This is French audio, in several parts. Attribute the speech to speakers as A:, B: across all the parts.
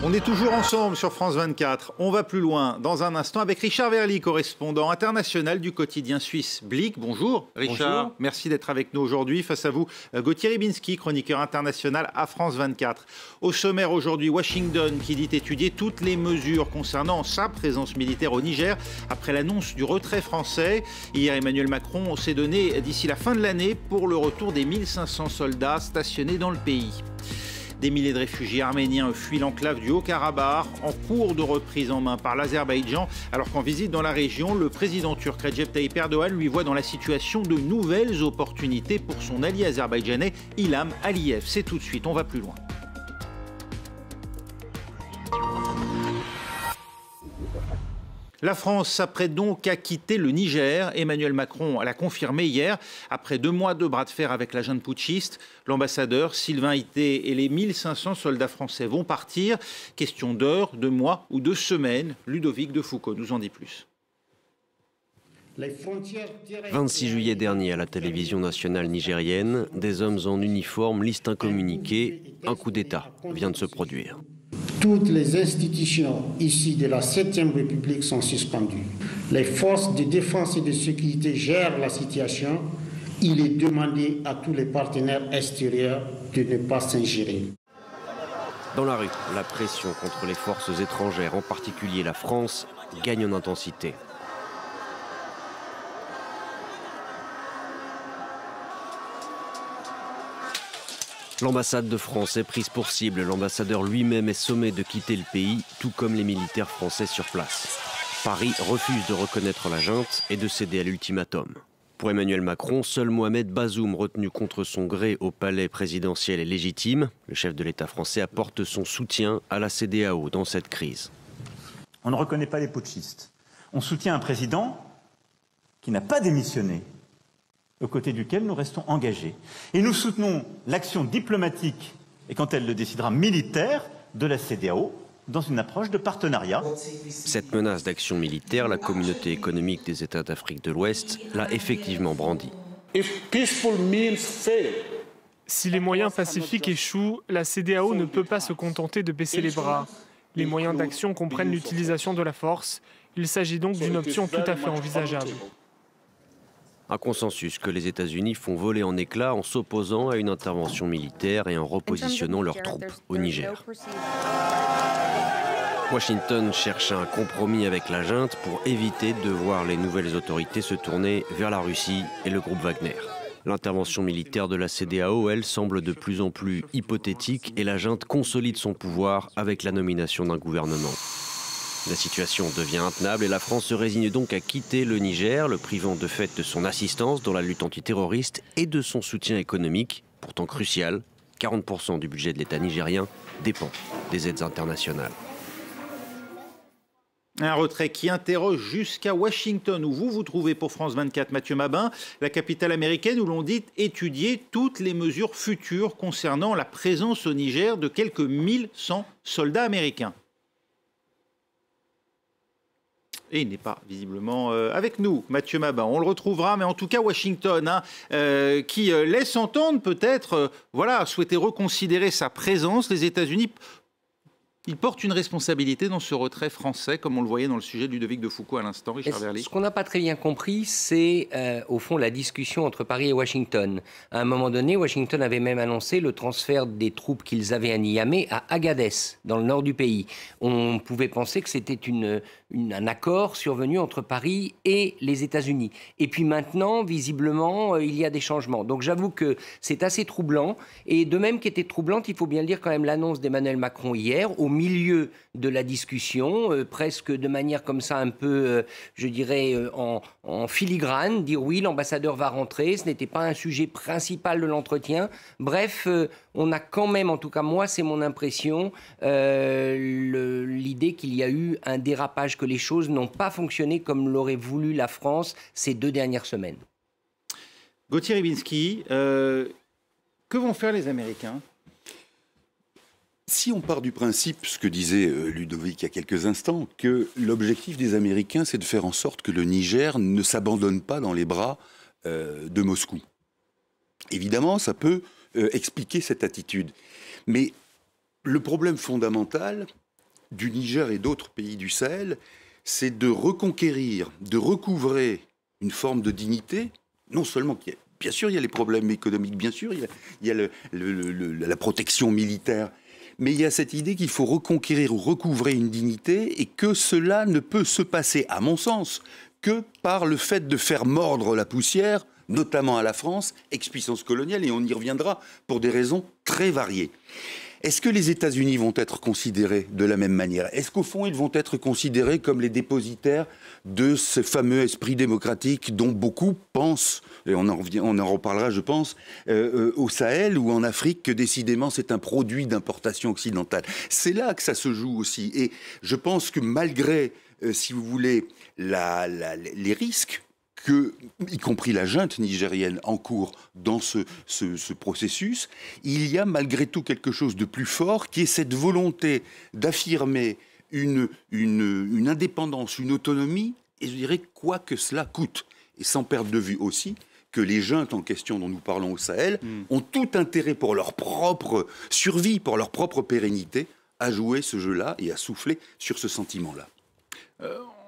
A: On est toujours ensemble sur France 24. On va plus loin dans un instant avec Richard Verly, correspondant international du quotidien suisse Blick. Bonjour Richard, bonjour. Merci d'être avec nous aujourd'hui. Face à vous, Gauthier Rybinski, chroniqueur international à France 24. Au sommaire aujourd'hui, Washington qui dit étudier toutes les mesures concernant sa présence militaire au Niger après l'annonce du retrait français. Hier, Emmanuel Macron s'est donné d'ici la fin de l'année pour le retour des 1500 soldats stationnés dans le pays. Des milliers de réfugiés arméniens fuient l'enclave du Haut-Karabakh en cours de reprise en main par l'Azerbaïdjan. Alors qu'en visite dans la région, le président turc Recep Tayyip Erdogan lui voit dans la situation de nouvelles opportunités pour son allié azerbaïdjanais Ilham Aliyev. C'est tout de suite, on va plus loin. La France s'apprête donc à quitter le Niger. Emmanuel Macron l'a confirmé hier. Après 2 mois de bras de fer avec la junte putschiste, l'ambassadeur Sylvain Ité et les 1500 soldats français vont partir. Question d'heures, de mois ou de semaines. Ludovic de Foucault nous en dit plus.
B: 26 juillet dernier, à la télévision nationale nigérienne, des hommes en uniforme lisent un communiqué. Un coup d'État vient de se produire.
C: Toutes les institutions ici de la 7e République sont suspendues. Les forces de défense et de sécurité gèrent la situation. Il est demandé à tous les partenaires extérieurs de ne pas s'ingérer.
B: Dans la rue, la pression contre les forces étrangères, en particulier la France, gagne en intensité. L'ambassade de France est prise pour cible. L'ambassadeur lui-même est sommé de quitter le pays, tout comme les militaires français sur place. Paris refuse de reconnaître la junte et de céder à l'ultimatum. Pour Emmanuel Macron, seul Mohamed Bazoum, retenu contre son gré au palais présidentiel, est légitime. Le chef de l'État français apporte son soutien à la CEDEAO dans cette crise.
D: On ne reconnaît pas les putschistes. On soutient un président qui n'a pas démissionné, aux côtés duquel nous restons engagés. Et nous soutenons l'action diplomatique, et quand elle le décidera, militaire, de la CEDEAO, dans une approche de partenariat.
B: Cette menace d'action militaire, la communauté économique des États d'Afrique de l'Ouest l'a effectivement brandie.
E: Si les moyens pacifiques échouent, la CEDEAO ne peut pas se contenter de baisser les bras. Les moyens d'action comprennent l'utilisation de la force. Il s'agit donc d'une option tout à fait envisageable.
B: Un consensus que les États-Unis font voler en éclats en s'opposant à une intervention militaire et en repositionnant leurs troupes au Niger. Washington cherche un compromis avec la junte pour éviter de voir les nouvelles autorités se tourner vers la Russie et le groupe Wagner. L'intervention militaire de la CEDEAO, elle, semble de plus en plus hypothétique et la junte consolide son pouvoir avec la nomination d'un gouvernement. La situation devient intenable et la France se résigne donc à quitter le Niger, le privant de fait de son assistance dans la lutte antiterroriste et de son soutien économique, pourtant crucial. 40% du budget de l'État nigérien dépend des aides internationales.
A: Un retrait qui interroge jusqu'à Washington, où vous vous trouvez pour France 24, Mathieu Mabin, la capitale américaine, où l'on dit étudier toutes les mesures futures concernant la présence au Niger de quelques 1100 soldats américains. Et il n'est pas visiblement avec nous, Mathieu Mabin. On le retrouvera, mais en tout cas Washington, qui laisse entendre peut-être, souhaiter reconsidérer sa présence. Les États-Unis, ils portent une responsabilité dans ce retrait français, comme on le voyait dans le sujet de Ludovic de Foucault à l'instant, Richard Verly.
F: Ce qu'on n'a pas très bien compris, c'est au fond la discussion entre Paris et Washington. À un moment donné, Washington avait même annoncé le transfert des troupes qu'ils avaient à Niamey à Agadez, dans le nord du pays. On pouvait penser que c'était un accord survenu entre Paris et les États-Unis. Et puis maintenant, visiblement, il y a des changements. Donc j'avoue que c'est assez troublant. Et de même qu'était troublante, il faut bien le dire quand même, l'annonce d'Emmanuel Macron hier, au milieu de la discussion, presque de manière comme ça un peu, je dirais, en filigrane, dire oui, l'ambassadeur va rentrer, ce n'était pas un sujet principal de l'entretien. Bref, on a quand même, en tout cas moi c'est mon impression, l'idée qu'il y a eu un dérapage, que les choses n'ont pas fonctionné comme l'aurait voulu la France ces 2 dernières semaines.
A: Gauthier Rybinski, que vont faire les Américains ?
G: Si on part du principe, ce que disait Ludovic il y a quelques instants, que l'objectif des Américains, c'est de faire en sorte que le Niger ne s'abandonne pas dans les bras de Moscou. Évidemment, ça peut expliquer cette attitude. Mais le problème fondamental, du Niger et d'autres pays du Sahel, c'est de reconquérir, de recouvrer une forme de dignité, non seulement qu'il y a, bien sûr il y a les problèmes économiques, bien sûr il y a la protection militaire, mais il y a cette idée qu'il faut reconquérir ou recouvrer une dignité et que cela ne peut se passer, à mon sens, que par le fait de faire mordre la poussière, notamment à la France, ex-puissance coloniale, et on y reviendra pour des raisons très variées. Est-ce que les États-Unis vont être considérés de la même manière? Est-ce qu'au fond, ils vont être considérés comme les dépositaires de ce fameux esprit démocratique dont beaucoup pensent, et on en reparlera, je pense, au Sahel ou en Afrique, que décidément c'est un produit d'importation occidentale? C'est là que ça se joue aussi. Et je pense que malgré, si vous voulez, les risques, y compris la junte nigérienne en cours dans ce processus, il y a malgré tout quelque chose de plus fort qui est cette volonté d'affirmer une indépendance, une autonomie, et je dirais quoi que cela coûte. Et sans perdre de vue aussi que les juntes en question dont nous parlons au Sahel ont tout intérêt pour leur propre survie, pour leur propre pérennité, à jouer ce jeu-là et à souffler sur ce sentiment-là.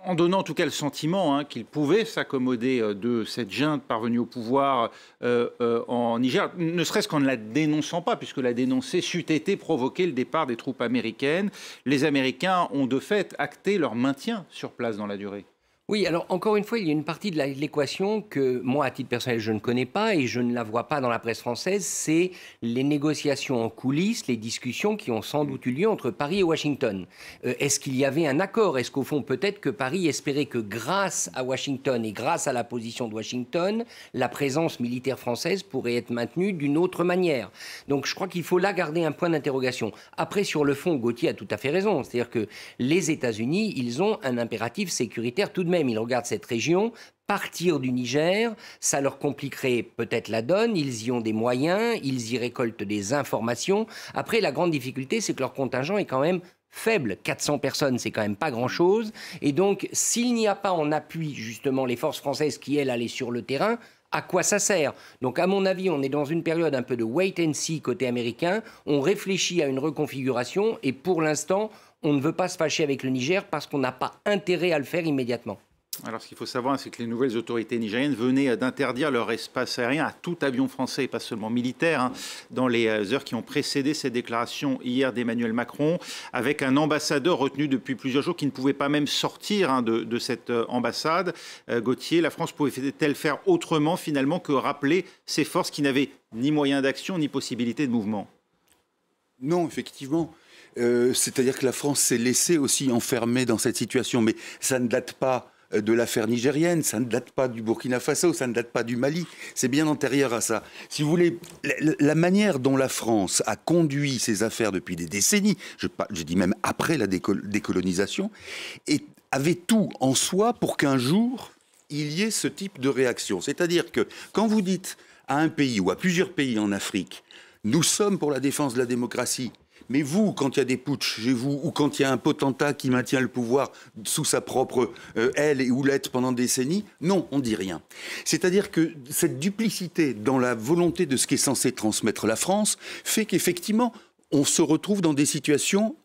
A: En donnant en tout cas le sentiment qu'ils pouvaient s'accommoder de cette junte parvenue au pouvoir en Niger, ne serait-ce qu'en ne la dénonçant pas, puisque la dénoncer c'eût été provoquer le départ des troupes américaines. Les Américains ont de fait acté leur maintien sur place dans la durée.
F: Oui, alors encore une fois, il y a une partie de l'équation que moi, à titre personnel, je ne connais pas et je ne la vois pas dans la presse française, c'est les négociations en coulisses, les discussions qui ont sans doute eu lieu entre Paris et Washington. Est-ce qu'il y avait un accord? Est-ce qu'au fond, peut-être que Paris espérait que grâce à Washington et grâce à la position de Washington, la présence militaire française pourrait être maintenue d'une autre manière? Donc je crois qu'il faut là garder un point d'interrogation. Après, sur le fond, Gauthier a tout à fait raison. C'est-à-dire que les États-Unis, ils ont un impératif sécuritaire tout de même. Ils regardent cette région, partir du Niger, ça leur compliquerait peut-être la donne, ils y ont des moyens, ils y récoltent des informations. Après, la grande difficulté, c'est que leur contingent est quand même faible. 400 personnes, c'est quand même pas grand-chose. Et donc, s'il n'y a pas en appui, justement, les forces françaises qui, elles, allaient sur le terrain, à quoi ça sert? Donc, à mon avis, on est dans une période un peu de wait and see côté américain. On réfléchit à une reconfiguration et pour l'instant, on ne veut pas se fâcher avec le Niger parce qu'on n'a pas intérêt à le faire immédiatement.
A: Alors, ce qu'il faut savoir, c'est que les nouvelles autorités nigériennes venaient d'interdire leur espace aérien à tout avion français, et pas seulement militaire, dans les heures qui ont précédé cette déclaration hier d'Emmanuel Macron, avec un ambassadeur retenu depuis plusieurs jours qui ne pouvait pas même sortir de cette ambassade. Gauthier, la France pouvait-elle faire autrement, finalement, que rappeler ces forces qui n'avaient ni moyens d'action, ni possibilité de mouvement?
G: Non, effectivement. C'est-à-dire que la France s'est laissée aussi enfermer dans cette situation, mais ça ne date pas de l'affaire nigérienne, ça ne date pas du Burkina Faso, ça ne date pas du Mali, c'est bien antérieur à ça. Si vous voulez, la manière dont la France a conduit ses affaires depuis des décennies, je dis même après la décolonisation, avait tout en soi pour qu'un jour, il y ait ce type de réaction. C'est-à-dire que quand vous dites à un pays ou à plusieurs pays en Afrique, nous sommes pour la défense de la démocratie, mais vous, quand il y a des putschs chez vous, ou quand il y a un potentat qui maintient le pouvoir sous sa propre aile et houlette pendant des décennies, non, on ne dit rien. C'est-à-dire que cette duplicité dans la volonté de ce qu'est censé transmettre la France fait qu'effectivement, on se retrouve dans des situations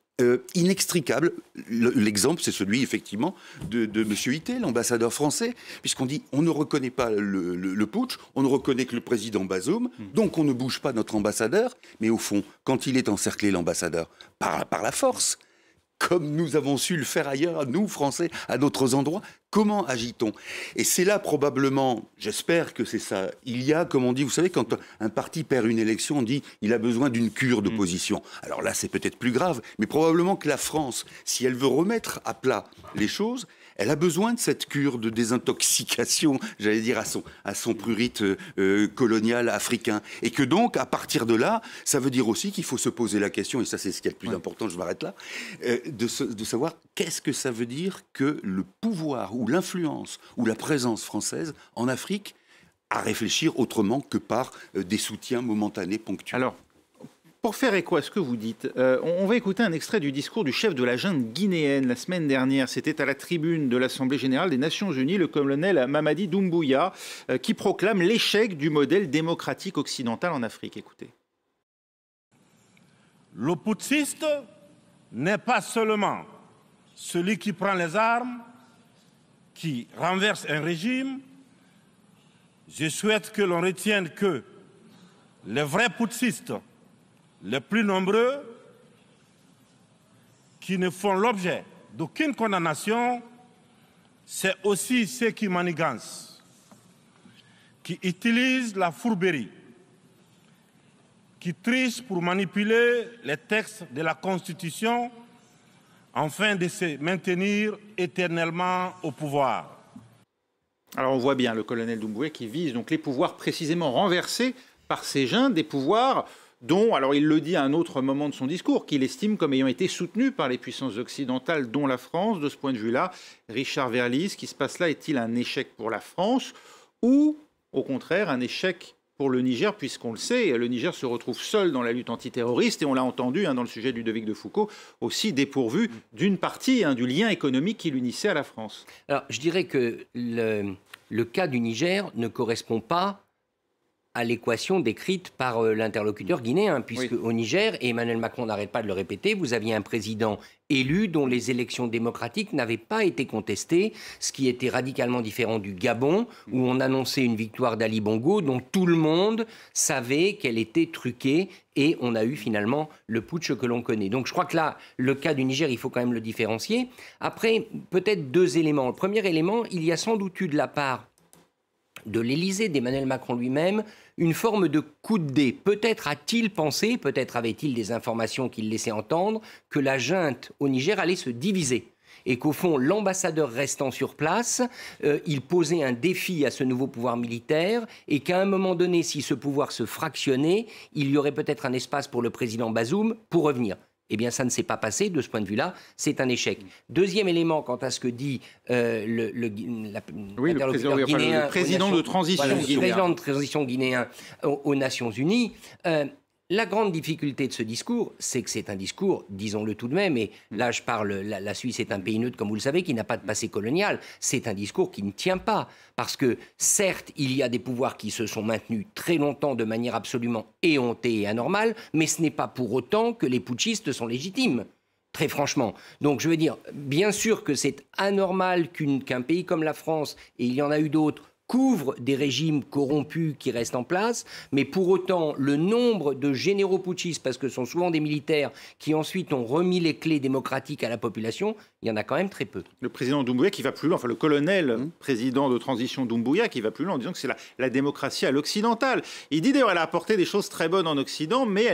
G: inextricable. L'exemple, c'est celui, effectivement, de M. Ité, l'ambassadeur français, puisqu'on dit on ne reconnaît pas le putsch, on ne reconnaît que le président Bazoum, donc on ne bouge pas notre ambassadeur, mais au fond, quand il est encerclé, l'ambassadeur, par la force, comme nous avons su le faire ailleurs, nous, Français, à d'autres endroits, comment agit-on? Et c'est là, probablement, j'espère que c'est ça, il y a, comme on dit, vous savez, quand un parti perd une élection, on dit il a besoin d'une cure d'opposition. Alors là, c'est peut-être plus grave, mais probablement que la France, si elle veut remettre à plat les choses, elle a besoin de cette cure de désintoxication, j'allais dire, à son prurite colonial africain. Et que donc, à partir de là, ça veut dire aussi qu'il faut se poser la question, et ça c'est ce qui est le plus important, je m'arrête là, de savoir qu'est-ce que ça veut dire que le pouvoir ou l'influence ou la présence française en Afrique à réfléchir autrement que par des soutiens momentanés, ponctuels.
A: Alors, pour faire écho à ce que vous dites, on va écouter un extrait du discours du chef de la junte guinéenne la semaine dernière. C'était à la tribune de l'Assemblée générale des Nations unies, le colonel Mamadi Doumbouya, qui proclame l'échec du modèle démocratique occidental en Afrique. Écoutez.
H: Le putschiste n'est pas seulement celui qui prend les armes, qui renverse un régime. Je souhaite que l'on retienne que les vrais putschistes, les plus nombreux, qui ne font l'objet d'aucune condamnation, c'est aussi ceux qui manigancent, qui utilisent la fourberie, qui trichent pour manipuler les textes de la Constitution afin de se maintenir éternellement au pouvoir.
A: Alors on voit bien le colonel Doumbouya qui vise donc les pouvoirs précisément renversés par ces jeunes, des pouvoirs dont, alors il le dit à un autre moment de son discours, qu'il estime comme ayant été soutenus par les puissances occidentales, dont la France. De ce point de vue-là, Richard Verly, ce qui se passe là est-il un échec pour la France ou au contraire un échec pour le Niger, puisqu'on le sait, le Niger se retrouve seul dans la lutte antiterroriste, et on l'a entendu dans le sujet de Ludovic de Foucault, aussi dépourvu d'une partie du lien économique qui l'unissait à la France.
F: Alors, je dirais que le cas du Niger ne correspond pas à l'équation décrite par l'interlocuteur guinéen, puisque au Niger, et Emmanuel Macron n'arrête pas de le répéter, vous aviez un président élu dont les élections démocratiques n'avaient pas été contestées, ce qui était radicalement différent du Gabon, où on annonçait une victoire d'Ali Bongo, dont tout le monde savait qu'elle était truquée, et on a eu finalement le putsch que l'on connaît. Donc je crois que là, le cas du Niger, il faut quand même le différencier. Après, peut-être deux éléments. Le premier élément, il y a sans doute eu de la part de l'Élysée, d'Emmanuel Macron lui-même, une forme de coup de dé. Peut-être a-t-il pensé, peut-être avait-il des informations qui le laissaient entendre, que la junte au Niger allait se diviser. Et qu'au fond, l'ambassadeur restant sur place, il posait un défi à ce nouveau pouvoir militaire, et qu'à un moment donné, si ce pouvoir se fractionnait, il y aurait peut-être un espace pour le président Bazoum pour revenir. Eh bien, ça ne s'est pas passé. De ce point de vue-là, c'est un échec. Deuxième élément, quant à ce que dit le
A: président de transition
F: guinéen aux Nations Unies, la grande difficulté de ce discours, c'est que c'est un discours, disons-le tout de même, et là je parle, la Suisse est un pays neutre, comme vous le savez, qui n'a pas de passé colonial, c'est un discours qui ne tient pas. Parce que, certes, il y a des pouvoirs qui se sont maintenus très longtemps de manière absolument éhontée et anormale, mais ce n'est pas pour autant que les putschistes sont légitimes. Très franchement. Donc je veux dire, bien sûr que c'est anormal qu'un pays comme la France, et il y en a eu d'autres, couvre des régimes corrompus qui restent en place, mais pour autant, le nombre de généraux putschistes, parce que ce sont souvent des militaires qui ensuite ont remis les clés démocratiques à la population, il y en a quand même très peu.
A: Le président Doumbouya qui va plus loin, enfin le colonel président de transition Doumbouya qui va plus loin en disant que c'est la démocratie à l'occidentale. Il dit d'ailleurs qu'elle a apporté des choses très bonnes en Occident, mais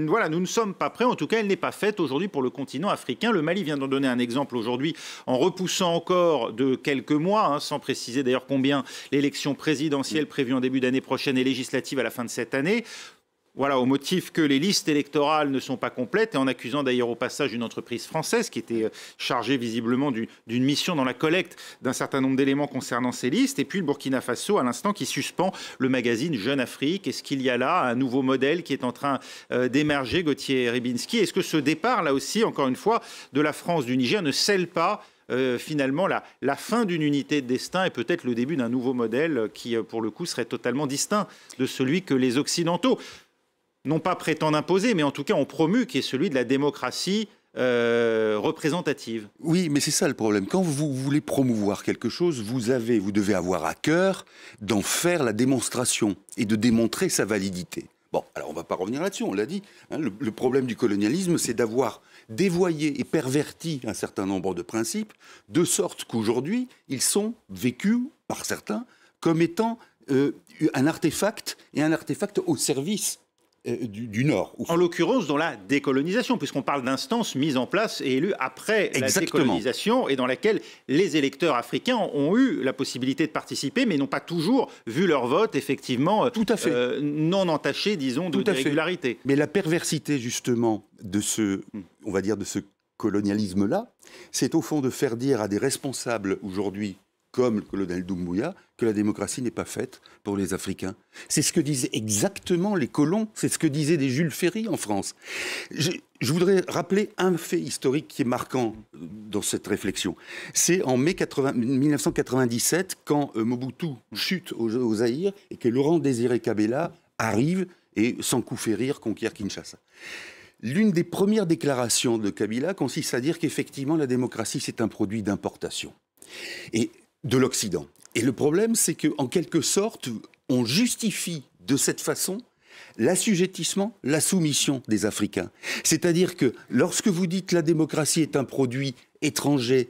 A: voilà, nous ne sommes pas prêts, en tout cas elle n'est pas faite aujourd'hui pour le continent africain. Le Mali vient d'en donner un exemple aujourd'hui en repoussant encore de quelques mois, sans préciser d'ailleurs combien, l'élection présidentielle prévue en début d'année prochaine et législative à la fin de cette année. Voilà, au motif que les listes électorales ne sont pas complètes et en accusant d'ailleurs au passage une entreprise française qui était chargée visiblement d'une mission dans la collecte d'un certain nombre d'éléments concernant ces listes. Et puis le Burkina Faso, à l'instant, qui suspend le magazine Jeune Afrique. Est-ce qu'il y a là un nouveau modèle qui est en train d'émerger, Gauthier Rybinski? Est-ce que ce départ, là aussi, encore une fois, de la France du Niger ne scelle pas finalement la fin d'une unité de destin et peut-être le début d'un nouveau modèle qui, pour le coup, serait totalement distinct de celui que les Occidentaux, non pas prétendent imposer, mais en tout cas ont promu, qui est celui de la démocratie représentative.
G: Oui, mais c'est ça le problème. Quand vous voulez promouvoir quelque chose, vous devez avoir à cœur d'en faire la démonstration et de démontrer sa validité. Bon, alors on ne va pas revenir là-dessus, on l'a dit. Le problème du colonialisme, c'est d'avoir dévoyé et perverti un certain nombre de principes, de sorte qu'aujourd'hui, ils sont vécus par certains comme étant un artefact, et un artefact au service du Nord.
A: En l'occurrence, dans la décolonisation, puisqu'on parle d'instances mises en place et élues après la décolonisation, et dans laquelle les électeurs africains ont eu la possibilité de participer, mais n'ont pas toujours vu leur vote, effectivement, non entaché, disons, d'irrégularité.
G: Mais la perversité, justement, de ce colonialisme-là, c'est au fond de faire dire à des responsables aujourd'hui, comme le colonel Doumbouya, que la démocratie n'est pas faite pour les Africains. C'est ce que disaient exactement les colons, c'est ce que disaient des Jules Ferry en France. Je voudrais rappeler un fait historique qui est marquant dans cette réflexion. C'est en mai 1997, quand Mobutu chute au Zaïre et que Laurent Désiré Kabila arrive et, sans coup férir, conquiert Kinshasa. L'une des premières déclarations de Kabila consiste à dire qu'effectivement la démocratie c'est un produit d'importation et de l'Occident. Et le problème c'est qu'en quelque sorte on justifie de cette façon l'assujettissement, la soumission des Africains. C'est-à-dire que lorsque vous dites la démocratie est un produit étranger,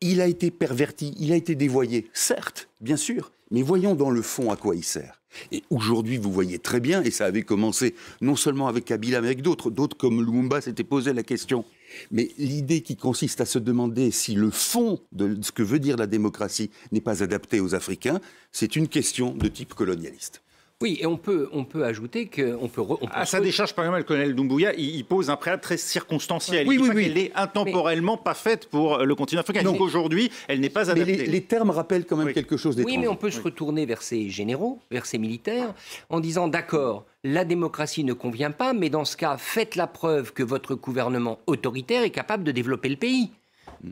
G: il a été perverti, il a été dévoyé, certes, bien sûr, mais voyons dans le fond à quoi il sert. Et aujourd'hui, vous voyez très bien, et ça avait commencé non seulement avec Kabila, mais avec d'autres comme Lumumba s'étaient posé la question. Mais l'idée qui consiste à se demander si le fond de ce que veut dire la démocratie n'est pas adapté aux Africains, c'est une question de type colonialiste.
F: Oui, et on peut ajouter que...
A: À sa décharge, par exemple, le colonel Doumbouya, il pose un préalable très circonstanciel.
G: Oui,
A: Elle n'est intemporellement pas faite pour le continent africain. Donc aujourd'hui, elle n'est pas adaptée.
G: Mais les termes rappellent quand même quelque chose d'étrange.
F: Oui, mais on peut se retourner vers ces généraux, vers ces militaires, en disant d'accord, la démocratie ne convient pas, mais dans ce cas, faites la preuve que votre gouvernement autoritaire est capable de développer le pays.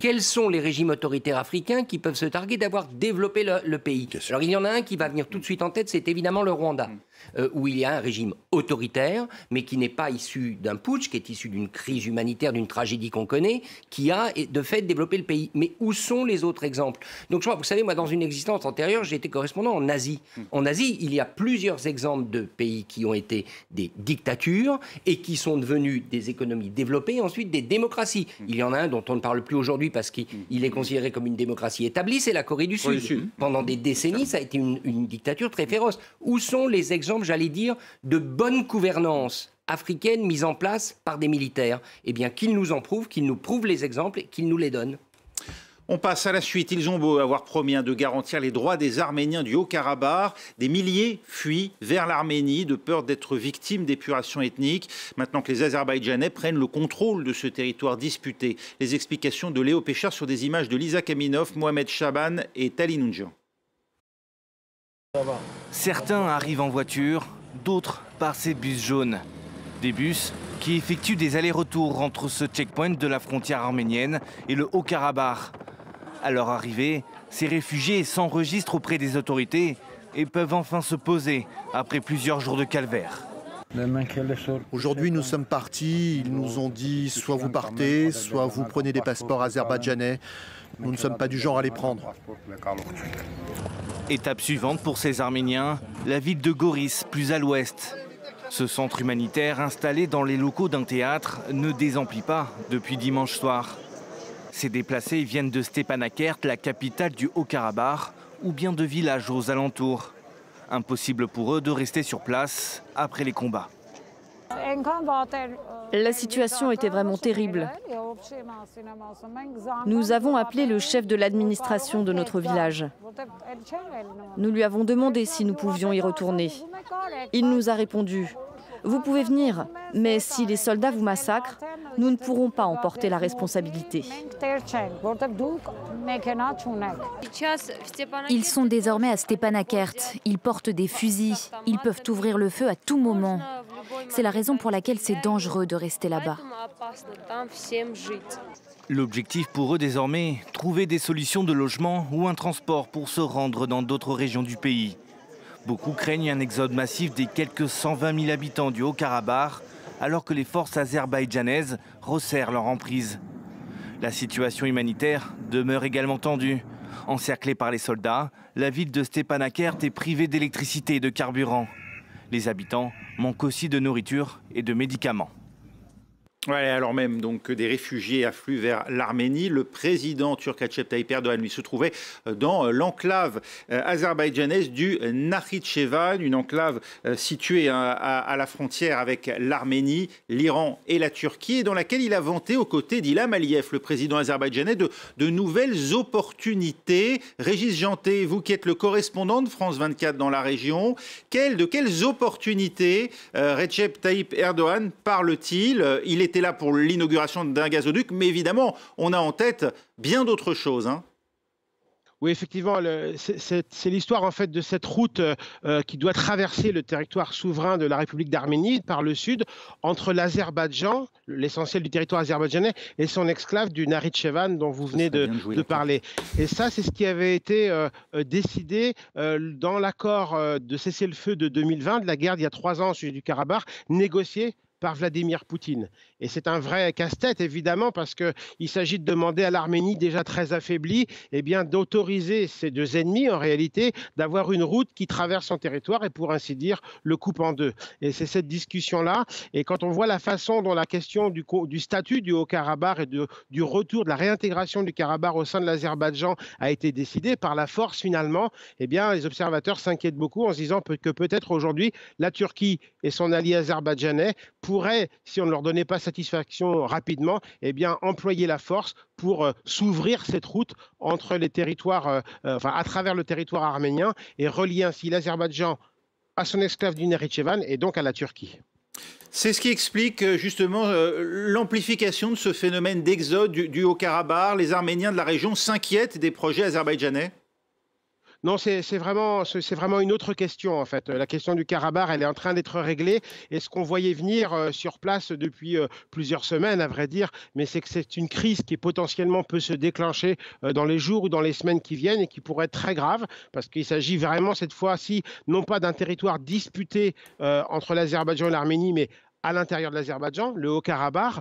F: Quels sont les régimes autoritaires africains qui peuvent se targuer d'avoir développé le pays? Alors il y en a un qui va venir tout de suite en tête, c'est évidemment le Rwanda, où il y a un régime autoritaire, mais qui n'est pas issu d'un putsch, qui est issu d'une crise humanitaire, d'une tragédie qu'on connaît, qui a de fait développé le pays. Mais où sont les autres exemples? Donc je crois, vous savez, moi dans une existence antérieure, j'ai été correspondant en Asie. En Asie, il y a plusieurs exemples de pays qui ont été des dictatures et qui sont devenus des économies développées et ensuite des démocraties. Il y en a un dont on ne parle plus aujourd'hui parce qu'il est considéré comme une démocratie établie, c'est la Corée du Sud. Pendant des décennies, ça a été une dictature très féroce. Où sont les exemples, j'allais dire, de bonne gouvernance africaine mise en place par des militaires? Eh bien, qu'ils nous en prouvent, qu'ils nous prouvent les exemples et qu'ils nous les donnent.
A: On passe à la suite. Ils ont beau avoir promis de garantir les droits des Arméniens du Haut-Karabakh. Des milliers fuient vers l'Arménie de peur d'être victimes d'épuration ethnique. Maintenant que les Azerbaïdjanais prennent le contrôle de ce territoire disputé. Les explications de Léo Péchard sur des images de Lisa Kaminov, Mohamed Chaban et Tali Nounjian.
I: Certains arrivent en voiture, d'autres par ces bus jaunes. Des bus qui effectuent des allers-retours entre ce checkpoint de la frontière arménienne et le Haut-Karabakh. À leur arrivée, ces réfugiés s'enregistrent auprès des autorités et peuvent enfin se poser après plusieurs jours de calvaire.
J: Aujourd'hui, nous sommes partis. Ils nous ont dit soit vous partez, soit vous prenez des passeports azerbaïdjanais. Nous ne sommes pas du genre à les prendre.
I: Étape suivante pour ces Arméniens, la ville de Goris, plus à l'ouest. Ce centre humanitaire installé dans les locaux d'un théâtre ne désemplit pas depuis dimanche soir. Ces déplacés viennent de Stepanakert, la capitale du Haut-Karabakh, ou bien de villages aux alentours. Impossible pour eux de rester sur place après les combats.
K: La situation était vraiment terrible. Nous avons appelé le chef de l'administration de notre village. Nous lui avons demandé si nous pouvions y retourner. Il nous a répondu « Vous pouvez venir, mais si les soldats vous massacrent, nous ne pourrons pas en porter la responsabilité. »
L: Ils sont désormais à Stepanakert. Ils portent des fusils. Ils peuvent ouvrir le feu à tout moment. C'est la raison pour laquelle c'est dangereux de rester là-bas.
I: L'objectif pour eux désormais, trouver des solutions de logement ou un transport pour se rendre dans d'autres régions du pays. Beaucoup craignent un exode massif des quelques 120 000 habitants du Haut-Karabakh, alors que les forces azerbaïdjanaises resserrent leur emprise. La situation humanitaire demeure également tendue. Encerclée par les soldats, la ville de Stepanakert est privée d'électricité et de carburant. Les habitants manquent aussi de nourriture et de médicaments.
A: Ouais, alors même donc que des réfugiés affluent vers l'Arménie, le président turc Recep Tayyip Erdogan lui se trouvait dans l'enclave azerbaïdjanaise du Nakhitchevan, une enclave située à la frontière avec l'Arménie, l'Iran et la Turquie, et dans laquelle il a vanté aux côtés d'Ilham Aliyev, le président azerbaïdjanais, de nouvelles opportunités. Régis Janté, vous qui êtes le correspondant de France 24 dans la région, de quelles opportunités Recep Tayyip Erdogan parle-t-il? Il était là pour l'inauguration d'un gazoduc, mais évidemment, on a en tête bien d'autres choses.
M: Oui, effectivement, c'est l'histoire en fait de cette route qui doit traverser le territoire souverain de la République d'Arménie par le sud, entre l'Azerbaïdjan, l'essentiel du territoire azerbaïdjanais, et son exclave du Nakhitchevan dont vous venez de parler. Et ça, c'est ce qui avait été décidé dans l'accord de cessez-le-feu de 2020, de la guerre d'il y a 3 ans au sujet du Karabakh, négocié par Vladimir Poutine. Et c'est un vrai casse-tête, évidemment, parce qu'il s'agit de demander à l'Arménie, déjà très affaiblie, eh bien, d'autoriser ces deux ennemis, en réalité, d'avoir une route qui traverse son territoire et, pour ainsi dire, le coupe en deux. Et c'est cette discussion-là. Et quand on voit la façon dont la question du statut du Haut-Karabakh et du retour, de la réintégration du Karabakh au sein de l'Azerbaïdjan a été décidée par la force, finalement, eh bien, les observateurs s'inquiètent beaucoup en se disant que peut-être aujourd'hui, la Turquie et son allié azerbaïdjanais pourraient, si on ne leur donnait pas satisfaction rapidement, eh bien, employer la force pour s'ouvrir cette route entre les territoires, à travers le territoire arménien et relier ainsi l'Azerbaïdjan à son esclave du Nakhitchevan et donc à la Turquie.
A: C'est ce qui explique justement l'amplification de ce phénomène d'exode du Haut-Karabakh. Les Arméniens de la région s'inquiètent des projets azerbaïdjanais?
M: Non, c'est vraiment une autre question, en fait. La question du Karabakh, elle est en train d'être réglée. Et ce qu'on voyait venir sur place depuis plusieurs semaines, à vrai dire, mais c'est que c'est une crise qui potentiellement peut se déclencher dans les jours ou dans les semaines qui viennent et qui pourrait être très grave, parce qu'il s'agit vraiment cette fois-ci, non pas d'un territoire disputé entre l'Azerbaïdjan et l'Arménie, mais à l'intérieur de l'Azerbaïdjan, le Haut-Karabakh.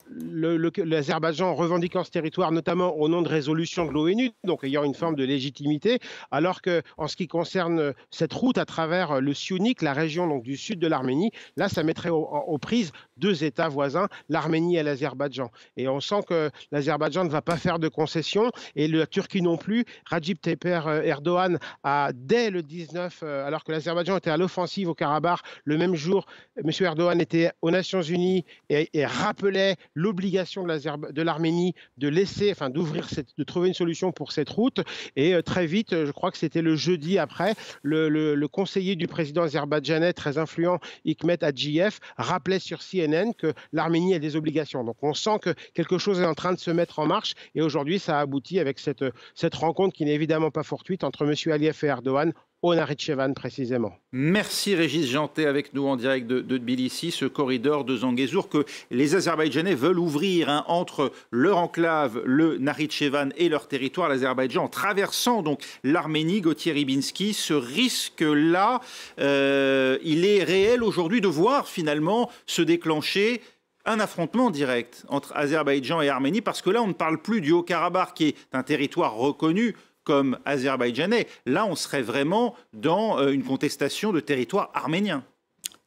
M: L'Azerbaïdjan revendiquant ce territoire, notamment au nom de résolutions de l'ONU, donc ayant une forme de légitimité, alors qu'en ce qui concerne cette route à travers le Syunik, la région donc, du sud de l'Arménie, là, ça mettrait aux prises deux États voisins, l'Arménie et l'Azerbaïdjan. Et on sent que l'Azerbaïdjan ne va pas faire de concessions, et la Turquie non plus. Recep Tayyip Erdogan a, dès le 19, alors que l'Azerbaïdjan était à l'offensive au Karabakh, le même jour, M. Erdogan était aux Nations Unies et rappelait l'obligation de l'Arménie de laisser, enfin d'ouvrir, de trouver une solution pour cette route. Et très vite, je crois que c'était le jeudi après, le conseiller du président azerbaïdjanais très influent, Hikmet Hadjiyev, rappelait sur CNN que l'Arménie a des obligations. Donc on sent que quelque chose est en train de se mettre en marche. Et aujourd'hui, ça a abouti avec cette rencontre qui n'est évidemment pas fortuite entre M. Aliyev et Erdogan au Nakhitchevan précisément.
A: Merci Régis Jantet avec nous en direct de Tbilissi, ce corridor de Zangezur que les Azerbaïdjanais veulent ouvrir entre leur enclave, le Nakhitchevan et leur territoire, l'Azerbaïdjan, en traversant donc l'Arménie. Gauthier Rybinski, ce risque-là, il est réel aujourd'hui de voir finalement se déclencher un affrontement direct entre Azerbaïdjan et Arménie, parce que là on ne parle plus du Haut-Karabakh qui est un territoire reconnu comme azerbaïdjanais. Là, on serait vraiment dans une contestation de territoire arménien.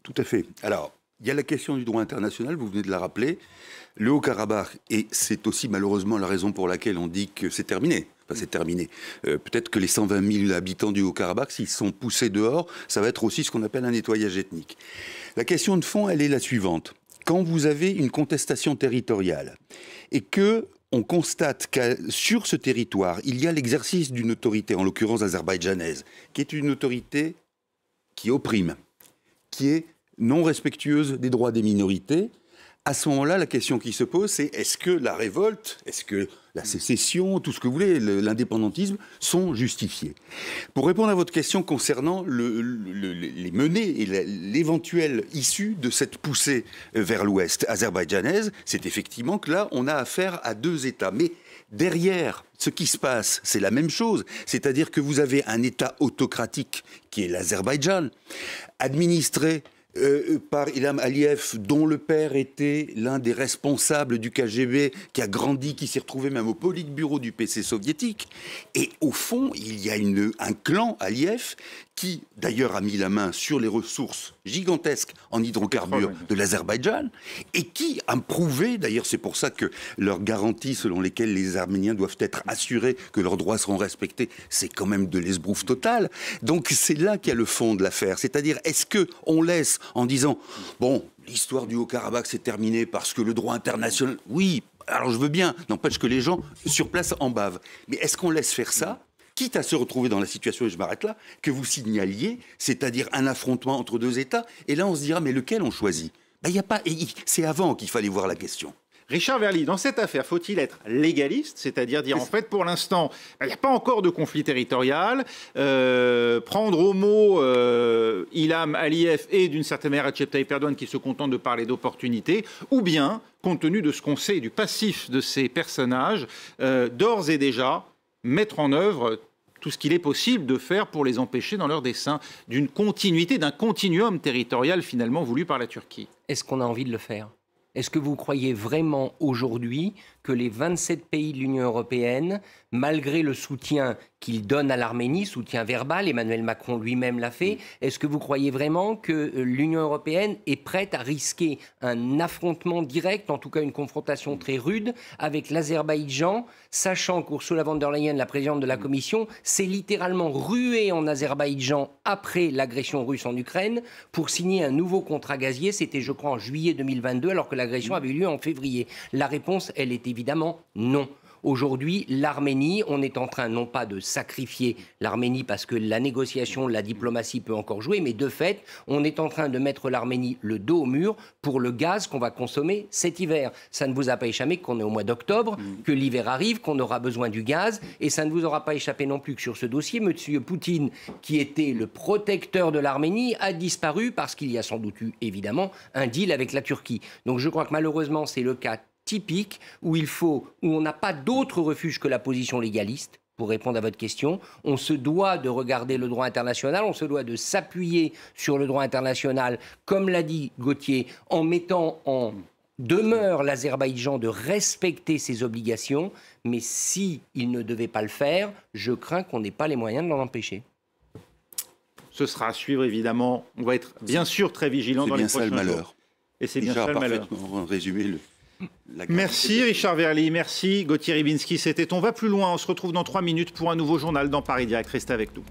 G: Tout à fait. Alors, il y a la question du droit international, vous venez de la rappeler. Le Haut-Karabakh, et c'est aussi malheureusement la raison pour laquelle on dit que c'est terminé. Enfin, c'est terminé. Peut-être que les 120 000 habitants du Haut-Karabakh, s'ils sont poussés dehors, ça va être aussi ce qu'on appelle un nettoyage ethnique. La question de fond, elle est la suivante. Quand vous avez une contestation territoriale et que on constate que sur ce territoire, il y a l'exercice d'une autorité, en l'occurrence azerbaïdjanaise, qui est une autorité qui opprime, qui est non respectueuse des droits des minorités. À ce moment-là, la question qui se pose, c'est est-ce que la révolte, est-ce que la sécession, tout ce que vous voulez, l'indépendantisme, sont justifiés? Pour répondre à votre question concernant les menées et l'éventuelle issue de cette poussée vers l'ouest azerbaïdjanaise, c'est effectivement que là, on a affaire à deux États. Mais derrière, ce qui se passe, c'est la même chose. C'est-à-dire que vous avez un État autocratique qui est l'Azerbaïdjan, administré par Ilham Aliyev, dont le père était l'un des responsables du KGB, qui a grandi, qui s'est retrouvé même au Politburo du PC soviétique. Et au fond, il y a un clan Aliyev qui, d'ailleurs, a mis la main sur les ressources gigantesques en hydrocarbures de l'Azerbaïdjan et qui a prouvé, d'ailleurs, c'est pour ça que leurs garanties selon lesquelles les Arméniens doivent être assurés que leurs droits seront respectés, c'est quand même de l'esbrouf total. Donc c'est là qu'il y a le fond de l'affaire. C'est-à-dire, est-ce qu'on laisse en disant, bon, l'histoire du Haut-Karabakh c'est terminé parce que le droit international, oui, alors je veux bien, n'empêche que les gens sur place en bavent. Mais est-ce qu'on laisse faire ça ? Quitte à se retrouver dans la situation, et je m'arrête là, que vous signaliez, c'est-à-dire un affrontement entre deux États, et là on se dira, mais lequel on choisit? Ben, y a pas, c'est avant qu'il fallait voir la question.
A: Richard Verly, dans cette affaire, faut-il être légaliste, c'est-à-dire dire en fait pour l'instant, il n'y a pas encore de conflit territorial, prendre au mot Ilham Aliyev et d'une certaine manière Recep Tayyip Erdogan qui se contentent de parler d'opportunité, ou bien, compte tenu de ce qu'on sait du passif de ces personnages, d'ores et déjà mettre en œuvre tout ce qu'il est possible de faire pour les empêcher dans leur dessein d'une continuité, d'un continuum territorial finalement voulu par la Turquie.
F: Est-ce qu'on a envie de le faire ? Est-ce que vous croyez vraiment aujourd'hui que les 27 pays de l'Union européenne, malgré le soutien qu'ils donnent à l'Arménie, soutien verbal, Emmanuel Macron lui-même l'a fait, est-ce que vous croyez vraiment que l'Union européenne est prête à risquer un affrontement direct, en tout cas une confrontation très rude, avec l'Azerbaïdjan, sachant qu'Ursula von der Leyen, la présidente de la Commission, s'est littéralement ruée en Azerbaïdjan après l'agression russe en Ukraine pour signer un nouveau contrat gazier, c'était je crois en juillet 2022, alors que l'agression avait eu lieu en février. La réponse, elle est évidemment non. Aujourd'hui, l'Arménie, on est en train non pas de sacrifier l'Arménie parce que la négociation, la diplomatie peut encore jouer, mais de fait, on est en train de mettre l'Arménie le dos au mur pour le gaz qu'on va consommer cet hiver. Ça ne vous a pas échappé qu'on est au mois d'octobre, que l'hiver arrive, qu'on aura besoin du gaz, et ça ne vous aura pas échappé non plus que sur ce dossier, M. Poutine, qui était le protecteur de l'Arménie, a disparu parce qu'il y a sans doute eu, évidemment, un deal avec la Turquie. Donc je crois que malheureusement, c'est le cas typique où on n'a pas d'autre refuge que la position légaliste. Pour répondre à votre question, on se doit de regarder le droit international, on se doit de s'appuyer sur le droit international, comme l'a dit Gauthier, en mettant en demeure l'Azerbaïdjan de respecter ses obligations, mais s'il ne devait pas le faire, je crains qu'on n'ait pas les moyens de l'en empêcher.
A: Ce sera à suivre évidemment, on va être bien sûr très vigilants dans les prochains jours.
G: C'est bien ça le malheur.
A: Et c'est bien ça le malheur.
G: Résumé
A: Merci Richard Verly, merci Gauthier Rybinski. C'était On va plus loin, on se retrouve dans 3 minutes pour un nouveau journal dans Paris Direct. Restez avec nous.